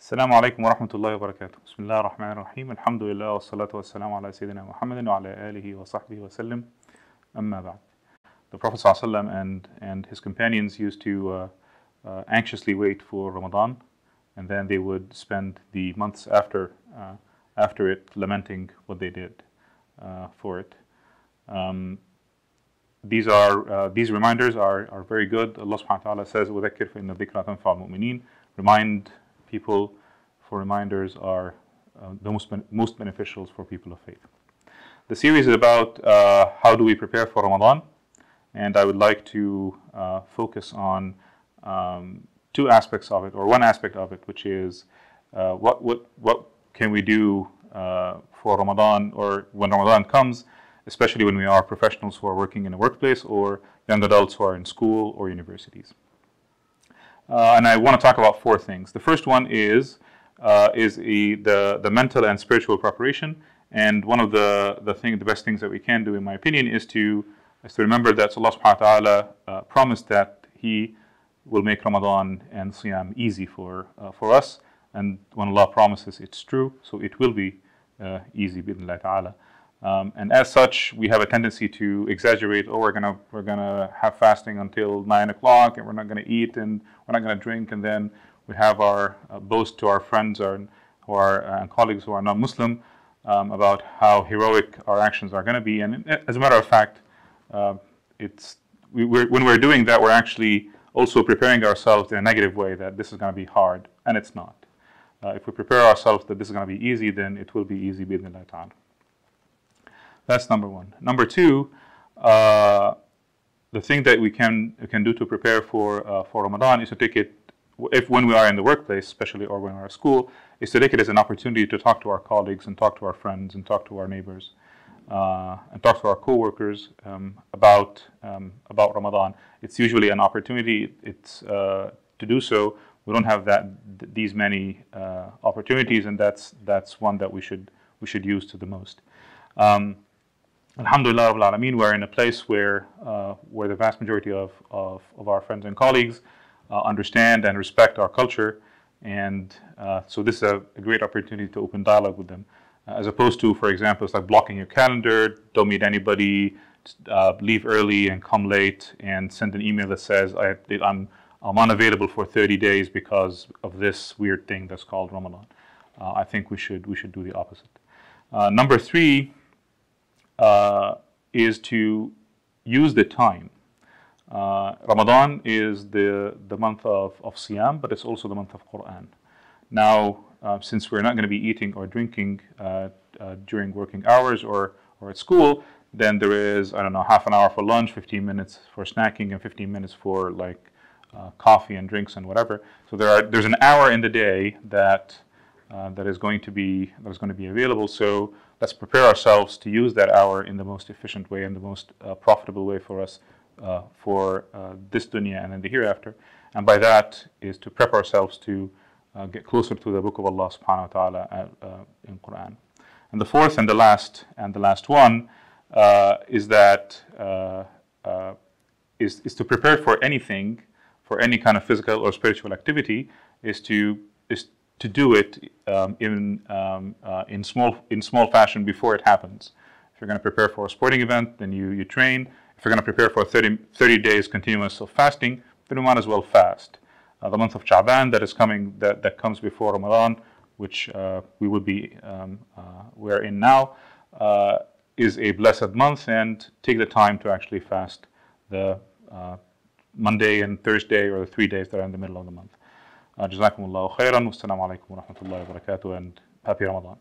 السلام عليكم ورحمة الله وبركاته. بسم الله الرحمن الرحيم. الحمد لله والصلاة والسلام على سيدنا محمد وعلى آله وصحبه وسلم. أما بعد. The Prophet ﷺ and his companions used to anxiously wait for Ramadan, and then they would spend the months after it lamenting what they did for it. These reminders are very good. Allah subhanahu wa ta'ala says, وَذَكِّرْ فَإِنَّ الذِّكْرَى تَنْفَعُ الْمُؤْمِنِينَ. Remind people, for reminders are the most beneficial for people of faith. The series is about how do we prepare for Ramadan, and I would like to focus on two aspects of it, or one aspect of it, which is what can we do for Ramadan, or when Ramadan comes, especially when we are professionals who are working in a workplace or young adults who are in school or universities. And I want to talk about four things. The first one is the mental and spiritual preparation. And one of the best things that we can do, in my opinion, is to remember that Allah subhanahu wa ta'ala promised that He will make Ramadan and Siyam easy for us. And when Allah promises, it's true, so it will be easy, bi'idhnillah ta'ala. And as such, we have a tendency to exaggerate. Oh, we're gonna have fasting until 9 o'clock, and we're not gonna eat, and we're not gonna drink, and then we have our boast to our friends and colleagues who are non-Muslim about how heroic our actions are gonna be. And as a matter of fact, when we're doing that, we're actually also preparing ourselves in a negative way that this is gonna be hard, and it's not. If we prepare ourselves that this is gonna be easy, then it will be easy, bi'idhnillah ta'ala. That's number one. Number two, the thing that we can do to prepare for Ramadan is to take it, when we are in the workplace, especially, or when we're at school, is to take it as an opportunity to talk to our colleagues and talk to our friends and talk to our neighbors and talk to our co-workers about Ramadan. It's usually an opportunity. It's to do so. We don't have these many opportunities, and that's one that we should use to the most. Alhamdulillah Rabbil Alameen, we're in a place where the vast majority of our friends and colleagues understand and respect our culture, and so this is a great opportunity to open dialogue with them, as opposed to, for example, it's like blocking your calendar, don't meet anybody, leave early and come late, and send an email that says I'm unavailable for 30 days because of this weird thing that's called Ramadan. I think we should do the opposite. Number three is to use the time. Ramadan is the month of Siyam, but it's also the month of Quran. Now, since we're not going to be eating or drinking during working hours or at school, then there is, I don't know, half an hour for lunch, 15 minutes for snacking, and 15 minutes for like coffee and drinks and whatever. So there's an hour in the day that is going to be available. So let's prepare ourselves to use that hour in the most efficient way and the most profitable way for us for this dunya and then the hereafter. And by that is to prep ourselves to get closer to the Book of Allah subhanahu wa ta'ala in Quran. And the fourth and the last one is that is to prepare for anything, for any kind of physical or spiritual activity, is to do it in small fashion before it happens. If you're going to prepare for a sporting event, then you train. If you're going to prepare for 30 days continuous of fasting, then you might as well fast. The month of Sha'ban that is coming, that comes before Ramadan, which we're in now, is a blessed month, and take the time to actually fast the Monday and Thursday, or the 3 days that are in the middle of the month. Jazakumullahu khairan, wassalamu alaikum wa rahmatullahi wa barakatuh, and happy Ramadan.